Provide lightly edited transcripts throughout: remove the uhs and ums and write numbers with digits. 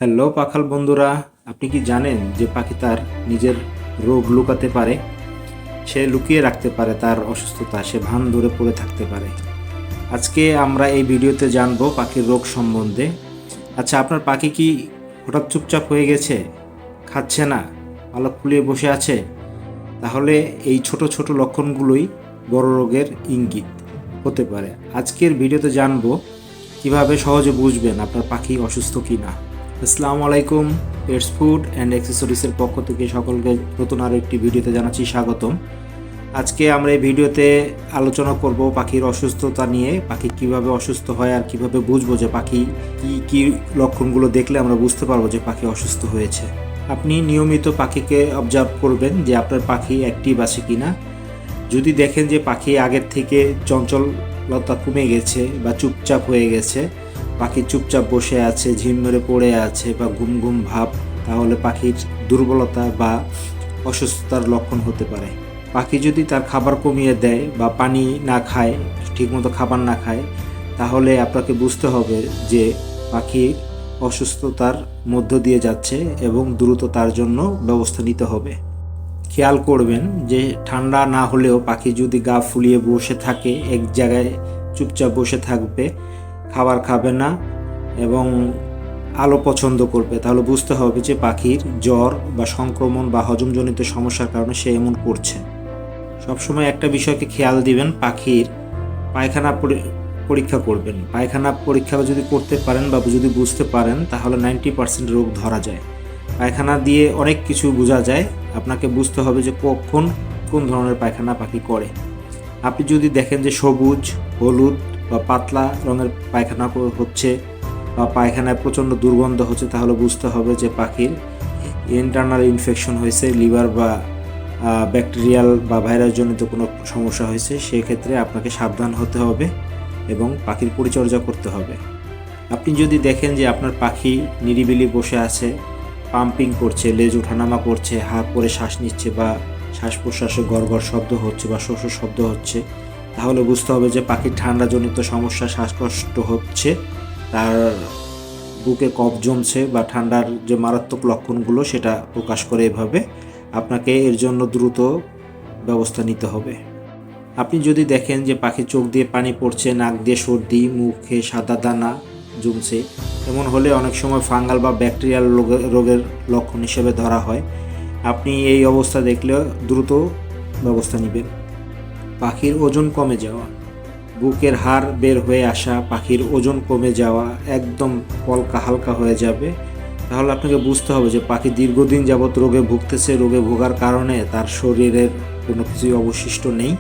Hello পাখাল বন্ধুরা, আপনি কি জানেন যে পাখি তার নিজের রোগ লুকাতে পারে? সে লুকিয়ে রাখতে পারে তার অসুস্থতা, সে ভান ধরে পড়ে থাকতে পারে। আজকে আমরা এই ভিডিওতে জানবো পাখির রোগ সম্বন্ধে। আচ্ছা, আপনার পাখি কি হঠাৎ চুপচাপ হয়ে গেছে, খাচ্ছে না, পালক ফুলিয়ে বসে আছে? তাহলে এই ছোট ছোট লক্ষণগুলোই বড় রোগের ইঙ্গিত হতে পারে। আজকের ভিডিওতে জানবো কিভাবে সহজে বুঝবেন আপনার পাখি অসুস্থ কিনা। আসসালামু আলাইকুম, পেটস ফুড অ্যান্ড অ্যাক্সেসরিজের পক্ষ থেকে সকলকে নতুন আরও একটি ভিডিওতে জানাচ্ছি স্বাগতম। আজকে আমরা এই ভিডিওতে আলোচনা করব পাখির অসুস্থতা নিয়ে, পাখি কিভাবে অসুস্থ হয় আর কিভাবে বুঝবো যে পাখি কি লক্ষণগুলো দেখলে আমরা বুঝতে পারবো যে পাখি অসুস্থ হয়েছে। আপনি নিয়মিত পাখিকে অবজার্ভ করবেন যে আপনার পাখি অ্যাক্টিভ আছে কিনা। যদি দেখেন যে পাখি আগের থেকে চঞ্চলতা কমে গেছে বা চুপচাপ হয়ে গেছে, পাখি চুপচাপ বসে আছে, ঝিম মেরে পড়ে আছে বা ঘুম ঘুম ভাব, তাহলে পাখির দুর্বলতা বা অসুস্থতার লক্ষণ হতে পারে। পাখি যদি তার খাবার কমিয়ে দেয় বা পানি না খায়, ঠিকমতো খাবার না খায়, তাহলে আপনাকে বুঝতে হবে যে পাখি অসুস্থতার মধ্য দিয়ে যাচ্ছে এবং দ্রুত তার জন্য ব্যবস্থা নিতে হবে। খেয়াল করবেন যে ঠান্ডা না হলেও পাখি যদি গা ফুলিয়ে বসে থাকে, এক জায়গায় চুপচাপ বসে থাকবে, খাবার খাবে না এবং আলো পছন্দ করবে, তাহলে বুঝতে হবে যে পাখির জ্বর বা সংক্রমণ বা হজমজনিত সমস্যার কারণে সে এমন করছে। সবসময় একটা বিষয়কে খেয়াল দিবেন, পাখির পায়খানা পরীক্ষা করবেন। পায়খানা পরীক্ষা যদি করতে পারেন বা যদি বুঝতে পারেন, তাহলে 90% রোগ ধরা যায়। পায়খানা দিয়ে অনেক কিছু বোঝা যায়। আপনাকে বুঝতে হবে যে কখন কোন ধরনের পায়খানা পাখি করে। আপনি যদি দেখেন যে সবুজ, হলুদ বা পাতলা রঙের পায়খানা হচ্ছে বা পায়খানায় প্রচণ্ড দুর্গন্ধ হচ্ছে, তাহলে বুঝতে হবে যে পাখির ইন্টারনাল ইনফেকশন হয়েছে, লিভার বা ব্যাকটেরিয়াল বা ভাইরাসজনিত কোনো সমস্যা হয়েছে। সেক্ষেত্রে আপনাকে সাবধান হতে হবে এবং পাখির পরিচর্যা করতে হবে। আপনি যদি দেখেন যে আপনার পাখি নিরিবিলি বসে আছে, পাম্পিং করছে, লেজ ওঠানামা করছে, হাঁ করে শ্বাস নিচ্ছে বা শ্বাস প্রশ্বাসে গড়গড় শব্দ হচ্ছে বা শোষ শব্দ হচ্ছে, তাহলে বুঝতে হবে যে পাখির ঠান্ডাজনিত সমস্যা, শ্বাসকষ্ট হচ্ছে, তার বুকে কফ জমছে বা ঠান্ডার যে মারাত্মক লক্ষণগুলো সেটা প্রকাশ করে। এভাবে আপনাকে এর জন্য দ্রুত ব্যবস্থা নিতে হবে। আপনি যদি দেখেন যে পাখির চোখ দিয়ে পানি পড়ছে, নাক দিয়ে সর্দি, মুখে সাদা দানা জমছে, এমন হলে অনেক সময় ফাঙ্গাল বা ব্যাকটেরিয়াল রোগের লক্ষণ হিসেবে ধরা হয়। আপনি এই অবস্থা দেখলে দ্রুত ব্যবস্থা নেবেন। পাখির ওজন কমে যাওয়া, বুকের হাড় বের হয়ে আসা, পাখির ওজন কমে যাওয়া, একদম পলকা হালকা হয়ে যাবে, তাহলে আপনাকে বুঝতে হবে যে পাখি দীর্ঘদিন যাবৎ রোগে ভুগতেছে। রোগে ভোগার কারণে তার শরীরের কোনো কিছুই অবশিষ্ট নেই,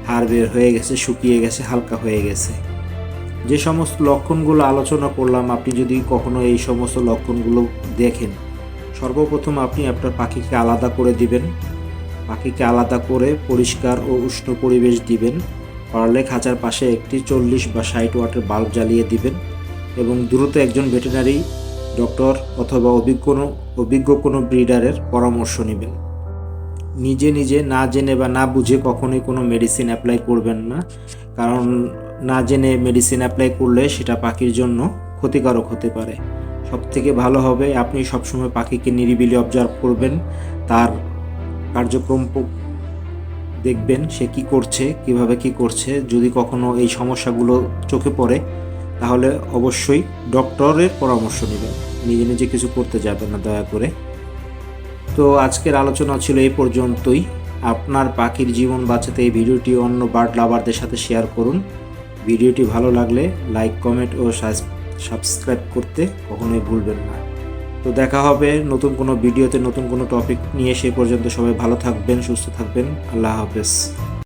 হাড় বের হয়ে গেছে, শুকিয়ে গেছে, হালকা হয়ে গেছে। যে সমস্ত লক্ষণগুলো আলোচনা করলাম, আপনি যদি কখনো এই সমস্ত লক্ষণগুলো দেখেন, সর্বপ্রথম আপনি আপনার পাখিকে আলাদা করে দিবেন। পাখিকে আলাদা করে পরিষ্কার ও উষ্ণ পরিবেশ দিবেন। পারলে খাঁচার পাশে একটি 40 বা 60 ওয়াটের বাল্ব জ্বালিয়ে দিবেন এবং দ্রুত একজন ভেটেরিনারি ডক্টর অথবা অভিজ্ঞ কোনো ব্রিডারের পরামর্শ নেবেন। নিজে নিজে না জেনে বা না বুঝে কখনোই কোনো মেডিসিন অ্যাপ্লাই করবেন না, কারণ না জেনে মেডিসিন অ্যাপ্লাই করলে সেটা পাখির জন্য ক্ষতিকারক হতে পারে। সবথেকে ভালো হবে আপনি সবসময় পাখিকে নিরিবিলি অবজার্ভ করবেন, তার কার্যক্রম দেখবেন, সে কি করছে, কিভাবে কি করছে। যদি কখনো এই সমস্যাগুলো চোখে পড়ে, তাহলে অবশ্যই ডক্টরের পরামর্শ নেবেন, নিজে নিজে কিছু করতে যাবেন না দয়া করে। তো আজকের আলোচনা ছিল এই পর্যন্তই। আপনার পাখির জীবন বাঁচাতে এই ভিডিওটি অন্য বার্ড লাভারদের সাথে শেয়ার করুন। ভিডিওটি ভালো লাগলে লাইক, কমেন্ট ও সাবস্ক্রাইব করতে কখনোই ভুলবেন না। তো দেখা হবে নতুন কোনো ভিডিওতে, নতুন কোনো টপিক নিয়ে। সে পর্যন্ত সবাই ভালো থাকবেন, সুস্থ থাকবেন। আল্লাহ হাফেজ।